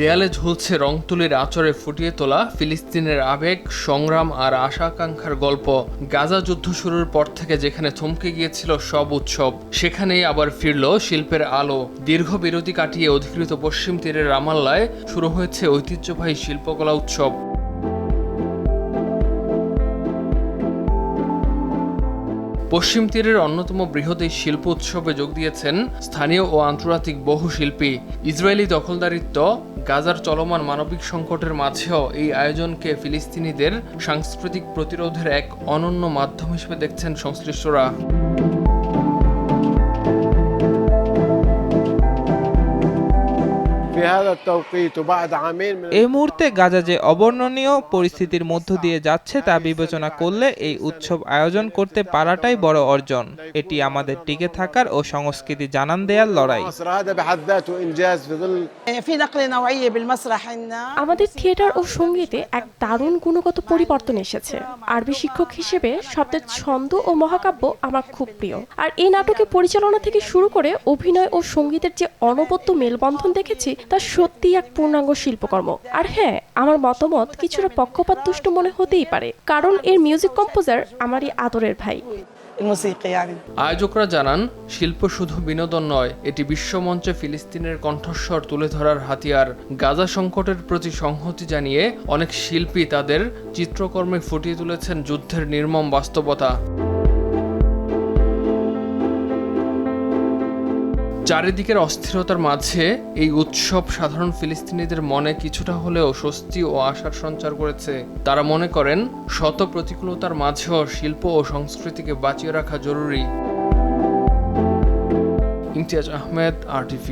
দেয়ালে ঝুলছে রং তুলির আঁচড়ে ফুটিয়ে তোলা ফিলিস্তিনের আবেগ, সংগ্রাম আর আশা আকাঙ্ক্ষার গল্প। গাজা যুদ্ধ শুরুর পর থেকে যেখানে থমকে গিয়েছিল সব উৎসব, সেখানেই আবার ফিরল শিল্পের আলো। দীর্ঘ বিরতি কাটিয়ে অধিকৃত পশ্চিম তীরের রামাল্লায় শুরু হয়েছে ঐতিহ্যবাহী শিল্পকলা উৎসব। পশ্চিম তীরের অন্যতম বৃহৎ এই শিল্প উৎসবে যোগ দিয়েছেন স্থানীয় ও আন্তর্জাতিক বহু শিল্পী। ইসরায়েলি দখলদারিত্ব, গাজার চলমান মানবিক সংকটের মাঝেও এই আয়োজনকে ফিলিস্তিনিদের সাংস্কৃতিক প্রতিরোধের এক অনন্য মাধ্যম হিসেবে দেখছেন সংশ্লিষ্টরা। এই মুহূর্তে গাজা যে অবর্ণনীয় পরিস্থিতির মধ্য দিয়ে যাচ্ছে তা বিবেচনা করলে এই উৎসব আয়োজন করতে পারাটাই বড় অর্জন। এটি আমাদের টিকে থাকার ও সংস্কৃতি জানান দেয়ার লড়াই। আমাদের থিয়েটার ও সঙ্গীতে এক দারুণ গুণগত পরিবর্তন এসেছে। আরবি শিক্ষক হিসেবে শব্দের ছন্দ ও মহাকাব্য আমার খুব প্রিয়। আর এই নাটকে পরিচালনা থেকে শুরু করে অভিনয় ও সঙ্গীতের যে অনবদ্য মেলবন্ধন দেখেছি তা সত্যিই এক পূর্ণাঙ্গ শিল্পকর্ম। আর হ্যাঁ, আমার মতামত কিছুটা পক্ষপাতদুষ্ট মনে হতেই পারে, কারণ এর মিউজিক কম্পোজার আমারই আদরের ভাই। আয়োজকরা জানান, শিল্প শুধু বিনোদন নয়, এটি বিশ্বমঞ্চে ফিলিস্তিনের কণ্ঠস্বর তুলে ধরার হাতিয়ার। গাজা সংকটের প্রতি সংহতি জানিয়ে অনেক শিল্পী তাদের চিত্রকর্মে ফুটিয়ে তুলেছেন যুদ্ধের নির্মম বাস্তবতা। চারিদিকের অস্থিরতার মাঝে এই উৎসব সাধারণ ফিলিস্তিনিদের মনে কিছুটা হলেও স্বস্তি ও আশার সঞ্চার করেছে। তারা মনে করেন, শত প্রতিকূলতার মাঝেও শিল্প ও সংস্কৃতিকে বাঁচিয়ে রাখা জরুরি। ইমতিয়াজ আহমেদ, RTV।